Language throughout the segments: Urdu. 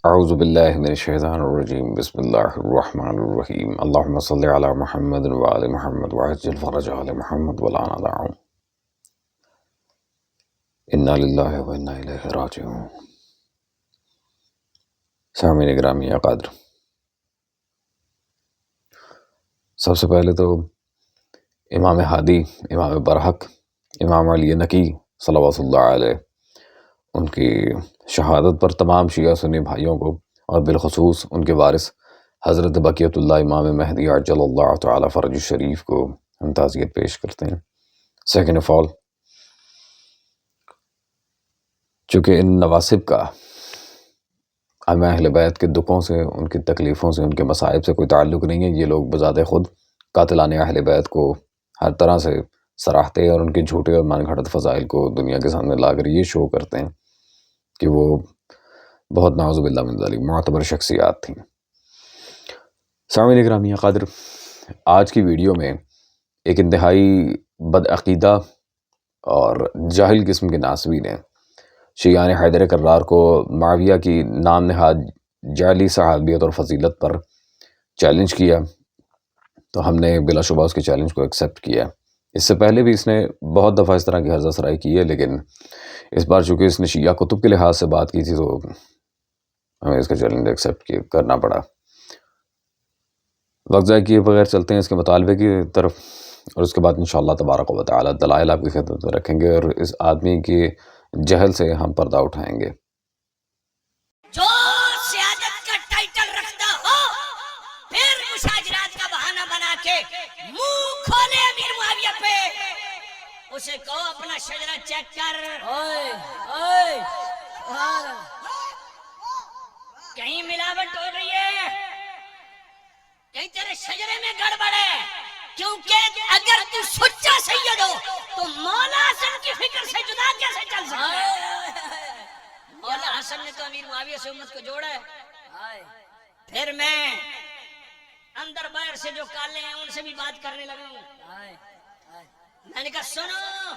اعوذ باللہ من الشیطان الرجیم بسم اللہ الرحمن الرحیم اللہم صلی علی محمد وعلی محمد وعجل فرج آل محمد ولا ندعهم انا للہ و انا الیہ راجعون۔ سامعین گرامی اقادر، سب سے پہلے تو امام ہادی، امام برحق، امام علی نقی صلوات اللہ علیہ، ان کی شہادت پر تمام شیعہ سنی بھائیوں کو اور بالخصوص ان کے وارث حضرت بقیت اللہ امام مہدی عجل اللہ تعالی فرج الشریف کو ہم تعزیت پیش کرتے ہیں۔ سیکنڈ آف آل، چونکہ ان نواسب کا ہم اہل بیت کے دکھوں سے، ان کی تکلیفوں سے، ان کے مصائب سے کوئی تعلق نہیں ہے، یہ لوگ بذات خود قاتلان اہل بیت کو ہر طرح سے سراہتے ہیں اور ان کے جھوٹے اور من گھڑت فضائل کو دنیا کے سامنے لا کر یہ شو کرتے ہیں کہ وہ بہت نعوذ باللہ من ذالک معتبر شخصیات تھیں۔ سامعین گرامی قدر، آج کی ویڈیو میں ایک انتہائی بدعقیدہ اور جاہل قسم کے ناسبین ہیں شیعان حیدر کرار کو معاویہ کی نام نہاد جعلی صحابیت اور فضیلت پر چیلنج کیا، تو ہم نے بلا شبہ اس کے چیلنج کو ایکسیپٹ کیا۔ اس سے پہلے بھی اس نے بہت دفعہ اس طرح کی ہرزہ سرائی کی ہے، لیکن اس بار چونکہ اس نے شیعہ کتب کے لحاظ سے بات کی تھی تو ہمیں اس کا چیلنج ایکسیپٹ کرنا پڑا۔ وقت ضائع کیے بغیر چلتے ہیں اس کے مطالبے کی طرف، اور اس کے بعد انشاءاللہ تبارک و تعالی دلائل آپ کی خدمت میں رکھیں گے اور اس آدمی کے جہل سے ہم پردہ اٹھائیں گے۔ جو سیادت کا ٹائٹل رکھتا ہو پھر مشاجرات کا بہانہ بنا کے منہ کھولے امیر معاویہ پہ، اسے کہو اپنا شجرہ چیک کر، کہیں ملاوٹ ہو رہی ہے، کہیں تیرے شجرے میں گڑبڑ ہے، کیونکہ اگر تو سچا سید ہو تو مولا حسن کی فکر سے جدا کیسے چل سکتا ہے؟ مولا حسن نے تو امیر معاویہ سے امت کو جوڑا ہے۔ پھر میں اندر باہر سے جو کالے ہیں ان سے بھی بات کرنے لگا ہوں۔ میں نے کہا سنو،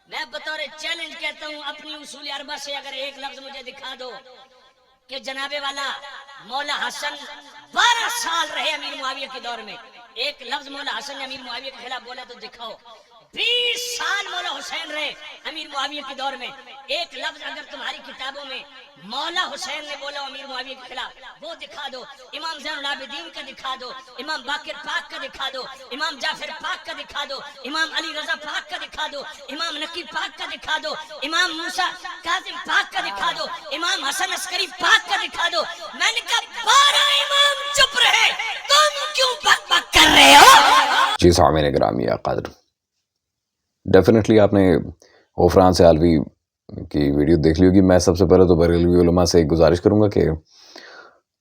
میں بطور چیلنج کہتا ہوں اپنی اصول اربع سے اگر ایک لفظ مجھے دکھا دو کہ جناب والا مولا حسن 12 سال رہے امیر معاویہ کے دور میں، ایک لفظ مولا حسن نے امیر معاویہ کے خلاف بولا تو دکھاؤ۔ 20 سال مولا حسین رہے امیر معاویہ کے دور میں، ایک لفظ اگر تمہاری کتابوں میں مولا حسین نے بولا امیر معاویہ کے خلاف وہ دکھا دو۔ امام زین العابدین کا دکھا دو، امام باقر پاک کا دکھا دو، امام جعفر پاک کا دکھا دو، امام علی رضا پاک کا دکھا دو، امام نقی پاک کا دکھا دو، امام موسیٰ کاظم پاک کا دکھا دو، امام حسن عسکری پاک کا دکھا دو۔ میں نے کہا 12 امام چپ رہے، تم کیوں بک بک کر رہے ہو؟ جی سامعین گرامی قدر، ڈیفینیٹلی آپ نے غفران سے علوی کی ویڈیو دیکھ لی ہوگی۔ میں سب سے پہلے تو بریلوی علماء سے ایک گزارش کروں گا کہ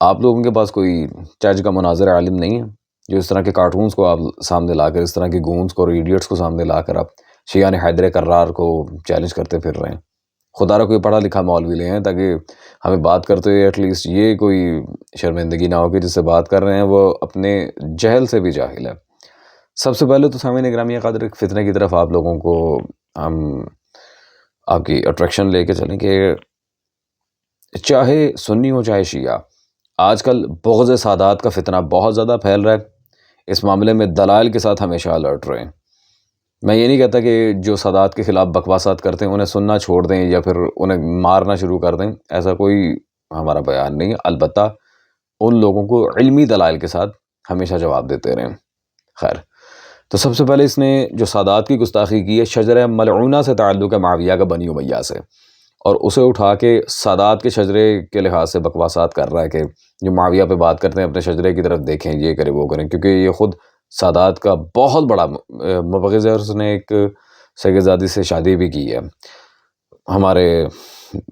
آپ لوگوں کے پاس کوئی چج کا مناظر عالم نہیں ہے جو اس طرح کے کارٹونز کو آپ سامنے لا کر، اس طرح کے گونز کو اور ایڈیٹس کو سامنے لا کر آپ شیعان حیدر کرار کو چیلنج کرتے پھر رہے ہیں۔ خدا را کوئی پڑھا لکھا مولوی لے ہیں تاکہ ہمیں بات کرتے ہوئے ایٹ لیسٹ یہ کوئی شرمندگی نہ ہو کہ جس سے بات کر رہے ہیں وہ اپنے جہل سے بھی جاہل ہے۔ سب سے پہلے تو سامعین گرامی قدر ایک فتنے کی طرف آپ لوگوں کو ہم آپ کی اٹریکشن لے کے چلیں کہ چاہے سنی ہو چاہے شیعہ، آج کل بغض سادات کا فتنہ بہت زیادہ پھیل رہا ہے۔ اس معاملے میں دلائل کے ساتھ ہمیشہ الرٹ رہیں۔ میں یہ نہیں کہتا کہ جو سادات کے خلاف بکواسات کرتے ہیں انہیں سننا چھوڑ دیں یا پھر انہیں مارنا شروع کر دیں، ایسا کوئی ہمارا بیان نہیں ہے، البتہ ان لوگوں کو علمی دلائل کے ساتھ ہمیشہ جواب دیتے رہیں۔ خیر، تو سب سے پہلے اس نے جو سادات کی گستاخی کی ہے، شجرہ ملعونہ سے تعلق ہے معاویہ کا بنی امیہ سے، اور اسے اٹھا کے سادات کے شجرے کے لحاظ سے بکواسات کر رہا ہے کہ جو معاویہ پہ بات کرتے ہیں اپنے شجرے کی طرف دیکھیں، یہ کریں وہ کریں، کیونکہ یہ خود سادات کا بہت بڑا مبغض ہے اور اس نے ایک سید زادی سے شادی بھی کی ہے۔ ہمارے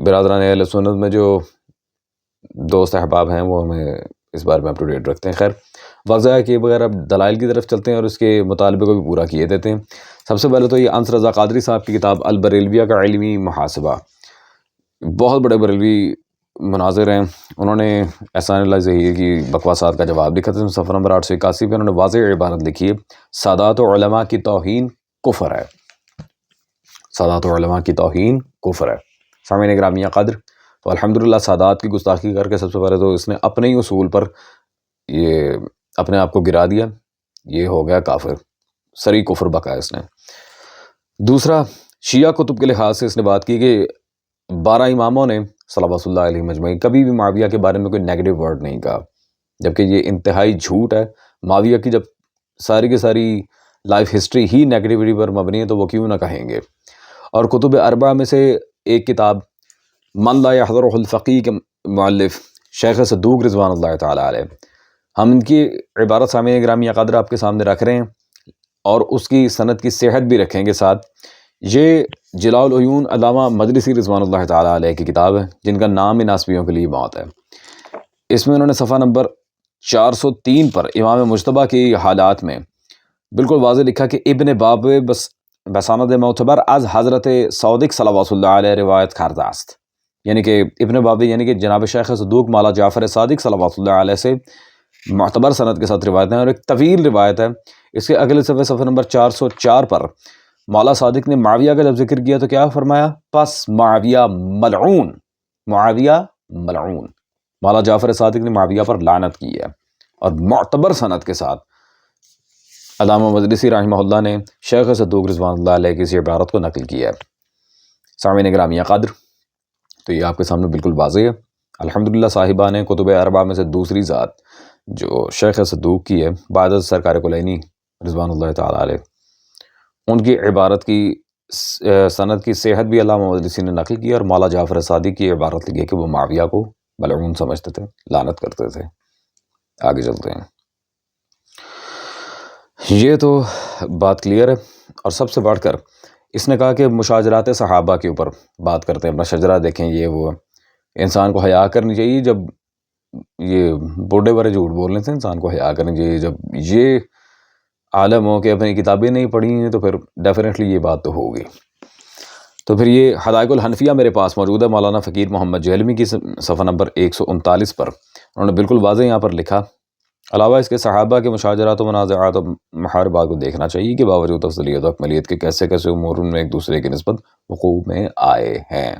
برادران اہل سنت میں جو دوست احباب ہیں وہ ہمیں اس بارے میں اپ ٹو ڈیٹ رکھتے ہیں۔ خیر، وقت ضائع کیے بغیر اب دلائل کی طرف چلتے ہیں اور اس کے مطالبے کو بھی پورا کیے دیتے ہیں۔ سب سے پہلے تو یہ انس رضا قادری صاحب کی کتاب البریلویہ کا علمی محاسبہ، بہت بڑے بریلوی مناظر ہیں، انہوں نے احسان اللہ ظہیر کی بکواسات کا جواب لکھا تھا۔ صفحہ نمبر 881 پہ انہوں نے واضح عبارت لکھی ہے، سادات و علماء کی توہین کفر ہے، سادات و علماء کی توہین کفر ہے۔ سامعین گرامی قدر، تو الحمدللہ سادات کی گستاخی کر کے سب سے پہلے تو اس نے اپنے ہی اصول پر یہ اپنے آپ کو گرا دیا، یہ ہو گیا کافر، سری کفر بکا اس نے۔ دوسرا، شیعہ کتب کے لحاظ سے اس نے بات کی کہ 12 اماموں نے صلوات اللہ علیہ مجمعین کبھی بھی معاویہ کے بارے میں کوئی نیگیٹو ورڈ نہیں کہا، جبکہ یہ انتہائی جھوٹ ہے۔ معاویہ کی جب ساری کی ساری لائف ہسٹری ہی نیگیٹیوٹی پر مبنی ہے تو وہ کیوں نہ کہیں گے۔ اور کتب اربعہ میں سے ایک کتاب من لا يحضرہ الفقیہ کے مؤلف شیخ صدوق رضوان اللہ تعالیٰ علیہ، ہم ان کی عبارت سامعین گرامی قدر آپ کے سامنے رکھ رہے ہیں اور اس کی سند کی صحت بھی رکھیں گے ساتھ۔ یہ جلاء العیون علامہ مجلسی رضوان اللہ تعالیٰ علیہ کی کتاب ہے، جن کا نام ناسبیوں کے لیے موت ہے۔ اس میں انہوں نے صفحہ نمبر 403 پر امام مجتبیٰ کی حالات میں بالکل واضح لکھا کہ ابن باب بساند معتبر از حضرت صادق صلوات اللہ علیہ روایت کرداست، یعنی کہ ابن بابی یعنی کہ جناب شیخ صدوق مولا جعفر صادق صلوات اللہ علیہ سے معتبر سند کے ساتھ روایت ہے، اور ایک طویل روایت ہے۔ اس کے اگلے صفحہ نمبر 404 پر مولا صادق نے معاویہ کا جب ذکر کیا تو کیا فرمایا؟ پس معاویہ ملعون، معاویہ ملعون، مولا جعفر صادق نے معاویہ پر لعنت کی ہے، اور معتبر سند کے ساتھ علامہ مجلسی رحمہ اللہ نے شیخ صدوق رضوان اللہ علیہ کی اس عبارت کو نقل کیا ہے۔ سامعین گرامی قدر، تو یہ آپ کے سامنے بالکل واضح ہے۔ الحمدللہ صاحبان کتب اربعہ میں سے دوسری ذات جو شیخ صدوق کی ہے بعد سرکار کلینی رضوان اللہ تعالیٰ علیہ، ان کی عبارت کی سند کی صحت بھی علامہ مجلسی نے نقل کی، اور مولا جعفر صادق کی عبارت لگی کہ وہ معاویہ کو ملعون سمجھتے تھے، لعنت کرتے تھے۔ آگے چلتے ہیں۔ یہ تو بات کلیئر ہے، اور سب سے بڑھ کر اس نے کہا کہ مشاجرات صحابہ کے اوپر بات کرتے ہیں، اپنا شجرہ دیکھیں، یہ وہ انسان کو حیا کرنی چاہیے۔ جب یہ بوڑھے بڑے جھوٹ بولنے سے انسان کو حیا کرنی چاہیے، جب یہ عالم ہو کہ اپنی کتابیں نہیں پڑھی ہیں تو پھر ڈیفینیٹلی یہ بات تو ہوگی۔ تو پھر یہ حدائق الحنفیہ میرے پاس موجود ہے مولانا فقیر محمد جہلمی کی صفحہ نمبر 139 پر، انہوں نے بالکل واضح یہاں پر لکھا، علاوہ اس کے صحابہ کے مشاجرات و منازعات و محاربات کو دیکھنا چاہیے کہ باوجود افضلیت و اکملیت کے کیسے کیسے امور ان میں ایک دوسرے کی نسبت وقوع میں آئے ہیں۔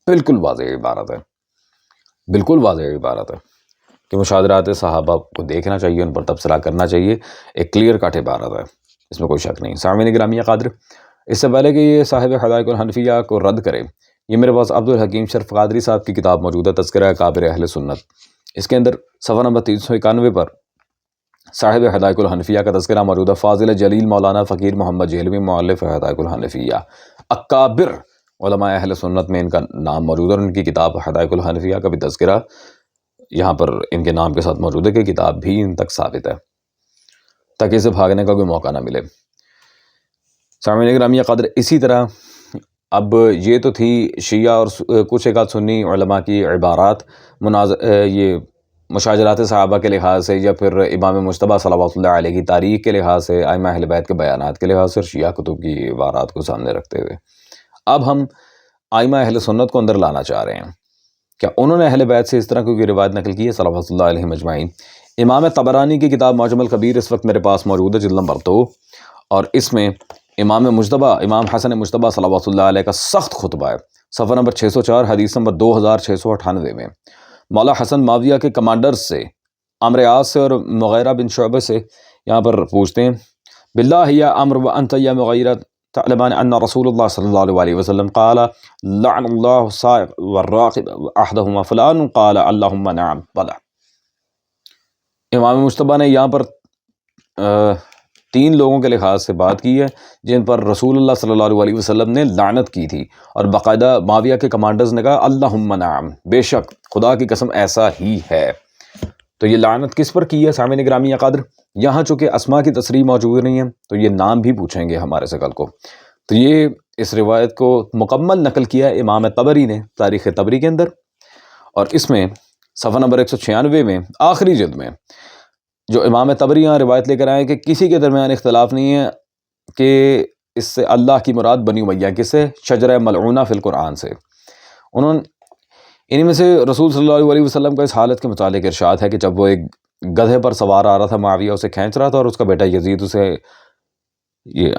بالکل واضح عبارت ہے، بالکل واضح عبارت ہے کہ مشاجرات صحابہ کو دیکھنا چاہیے، ان پر تبصرہ کرنا چاہیے، ایک کلیئر کٹ عبارت ہے، اس میں کوئی شک نہیں۔ سامعین گرامی قادر، اس سے پہلے کہ یہ صاحب حدائق الحنفیہ کو رد کرے، یہ میرے پاس عبدالحکیم شرف قادری صاحب کی کتاب موجود ہے تذکرہ اکابر اہل سنت، اس کے اندر صفحہ نمبر 391 پر صاحب حدائق الحنفیہ کا تذکرہ موجود ہے۔ فاضل جلیل مولانا فقیر محمد جہلمی مؤلف حدائق الحنفیہ، اکابر علماء اہل سنت میں ان کا نام موجود ہے، اور ان کی کتاب حدائق الحنفیہ کا بھی تذکرہ یہاں پر ان کے نام کے ساتھ موجود ہے کہ کتاب بھی ان تک ثابت ہے، تاکہ اسے بھاگنے کا کوئی موقع نہ ملے۔ سامعین گرامی قدر، اسی طرح اب یہ تو تھی شیعہ اور کچھ ایک سنی علماء کی عبارات یہ مشاجرات صحابہ کے لحاظ سے، یا پھر امام مجتبیٰ صلوات اللہ علیہ کی تاریخ کے لحاظ سے، ائمہ اہل بیت کے بیانات کے لحاظ سے، اور شیعہ کتب کی عبارات کو سامنے رکھتے ہوئے اب ہم ائمہ اہل سنت کو اندر لانا چاہ رہے ہیں۔ کیا انہوں نے اہل بیت سے اس طرح کوئی روایت نقل کی ہے صلوات اللہ علیہ مجمعین؟ امام طبرانی کی کتاب معجم الکبیر اس وقت میرے پاس موجود ہے، جلد نمبر 2، اور اس میں امام مجتبیٰ امام حسن مجتبیٰ صلوات اللہ علیہ کا سخت خطبہ ہے، صفحہ نمبر 604 حدیث نمبر 2698 میں مولا حسن معاویہ کے کمانڈرز سے، عمرو عاص سے اور مغیرہ بن شعبہ سے یہاں پر پوچھتے ہیں، باللہ یا عمرو و انت یا مغیرہ تعلمان ان رسول اللہ صلی اللہ علیہ وسلم قال لعن اللہ السائق والراقب احدہما فلان قال اللہم نعم بلا۔ امام مجتبیٰ نے یہاں پر 3 لوگوں کے لحاظ سے بات کی ہے جن پر رسول اللہ صلی اللہ علیہ وسلم نے لعنت کی تھی، اور باقاعدہ معاویہ کے کمانڈرز نے کہا اللہم نعم، بے شک خدا کی قسم ایسا ہی ہے۔ تو یہ لعنت کس پر کی ہے سامعین گرامی قدر؟ یہاں چونکہ اسماء کی تصریح موجود نہیں ہے تو یہ نام بھی پوچھیں گے ہمارے سے کل کو۔ تو یہ اس روایت کو مکمل نقل کیا ہے امام طبری نے تاریخ طبری کے اندر، اور اس میں صفحہ نمبر 196 میں آخری جلد میں جو امام طبری یہاں روایت لے کر آئے کہ کسی کے درمیان اختلاف نہیں ہے کہ اس سے اللہ کی مراد بنی امیہ کس سے؟ شجرہ ملعونہ فی القرآن سے۔ انہوں نے انہی میں سے رسول صلی اللہ علیہ وسلم کا اس حالت کے متعلق ارشاد ہے کہ جب وہ ایک گدھے پر سوار آ رہا تھا، معاویہ اسے کھینچ رہا تھا، اور اس کا بیٹا یزید اسے یہ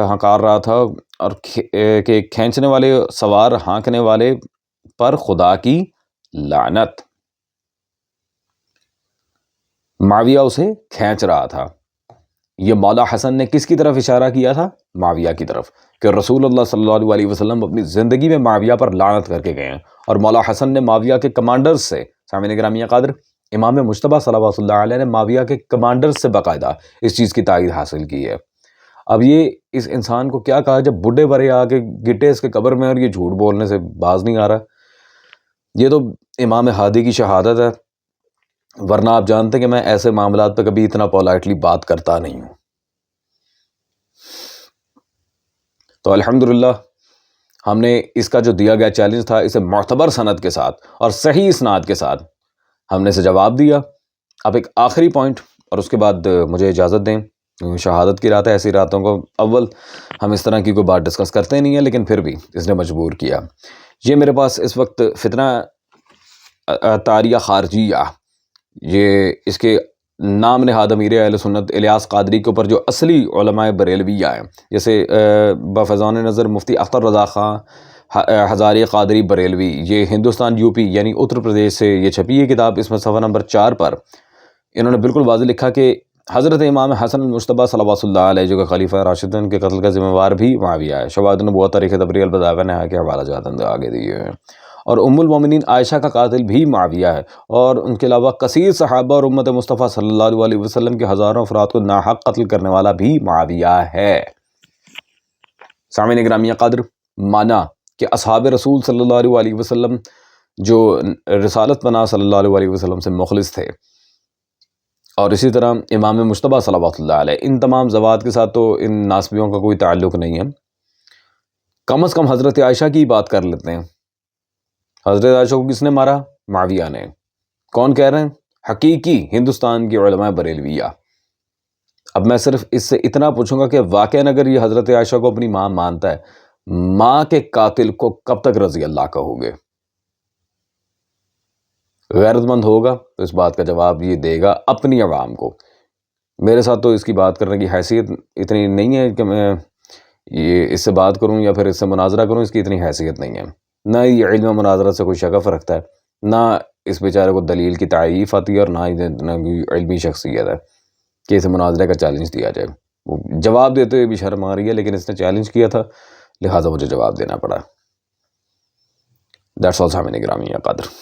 ہنکار رہا تھا، اور کہ کھینچنے والے سوار ہانکنے والے پر خدا کی لعنت۔ معاویہ اسے کھینچ رہا تھا۔ یہ مولا حسن نے کس کی طرف اشارہ کیا تھا؟ معاویہ کی طرف، کہ رسول اللہ صلی اللہ علیہ وسلم اپنی زندگی میں معاویہ پر لعنت کر کے گئے ہیں، اور مولا حسن نے معاویہ کے کمانڈرز سے، سامعین گرامی قادر، امام مجتبیٰ صلوات اللہ علیہ نے معاویہ کے کمانڈرز سے باقاعدہ اس چیز کی تائید حاصل کی ہے۔ اب یہ اس انسان کو کیا کہا، جب بڈھے برے آ کے گٹے اس کے قبر میں اور یہ جھوٹ بولنے سے باز نہیں آ رہا۔ یہ تو امام ہادی کی شہادت ہے، ورنہ آپ جانتے ہیں کہ میں ایسے معاملات پہ کبھی اتنا پولائٹلی بات کرتا نہیں ہوں۔ تو الحمدللہ ہم نے اس کا جو دیا گیا چیلنج تھا، اسے معتبر سند کے ساتھ اور صحیح اسناد کے ساتھ ہم نے اسے جواب دیا۔ اب ایک آخری پوائنٹ اور اس کے بعد مجھے اجازت دیں، شہادت کی رات ہے، ایسی راتوں کو اول ہم اس طرح کی کوئی بات ڈسکس کرتے نہیں ہیں، لیکن پھر بھی اس نے مجبور کیا۔ یہ میرے پاس اس وقت فتنہ طاریہ خارجیہ، یہ اس کے نام نہاد امیر اہل سنت الیاس قادری کے اوپر جو اصلی علماء بریلویہ ہیں، جیسے بفیضان نظر مفتی اختر رضا خان ہزاری قادری بریلوی، یہ ہندوستان یو پی یعنی اتر پردیش سے یہ چھپی ہے کتاب۔ اس میں صفحہ نمبر 4 پر انہوں نے بالکل واضح لکھا کہ حضرت امام حسن المجتبیٰ صلوات اللہ علیہ جو کہ خلیفہ راشدین کے قتل کا ذمہ وار بھی معاویہ ہے۔ شواہد النبوۃ تاریخ تبری البدایہ نہایہ کے حوالہ جات آگے دیے ہیں، اور ام المومنین عائشہ کا قاتل بھی معاویہ ہے، اور ان کے علاوہ کثیر صحابہ اور امت مصطفیٰ صلی اللہ علیہ وسلم کے ہزاروں افراد کو ناحق قتل کرنے والا بھی معاویہ ہے۔ سامعین گرامی قدر، مانا کہ اصحاب رسول صلی اللہ علیہ وسلم جو رسالت پناہ صلی اللہ علیہ وسلم سے مخلص تھے، اور اسی طرح امام مجتبیٰ صلوات اللہ علیہ، ان تمام زوات کے ساتھ تو ان ناسبیوں کا کوئی تعلق نہیں ہے۔ کم از کم حضرت عائشہ کی بات کر لیتے ہیں۔ حضرت عائشہ کو کس نے مارا؟ معاویہ نے۔ کون کہہ رہے ہیں؟ حقیقی ہندوستان کی علماء بریلویہ۔ اب میں صرف اس سے اتنا پوچھوں گا کہ واقعاً اگر یہ حضرت عائشہ کو اپنی ماں مانتا ہے، ماں کے قاتل کو کب تک رضی اللہ کہو گے؟ غیرت مند ہوگا تو اس بات کا جواب یہ دے گا اپنی عوام کو۔ میرے ساتھ تو اس کی بات کرنے کی حیثیت اتنی نہیں ہے کہ میں یہ اس سے بات کروں یا پھر اس سے مناظرہ کروں، اس کی اتنی حیثیت نہیں ہے۔ نہ یہ علم مناظرہ سے کوئی شگف رکھتا ہے، نہ اس بیچارے کو دلیل کی تعریف آتی ہے، اور نہ کوئی علمی شخصیت ہے کہ اسے مناظرے کا چیلنج دیا جائے۔ وہ جواب دیتے ہوئے بھی شرم آ رہی ہے، لیکن اس نے چیلنج کیا تھا لہٰذا مجھے جواب دینا پڑا۔ دیٹس آل سامعین گرامی قدر۔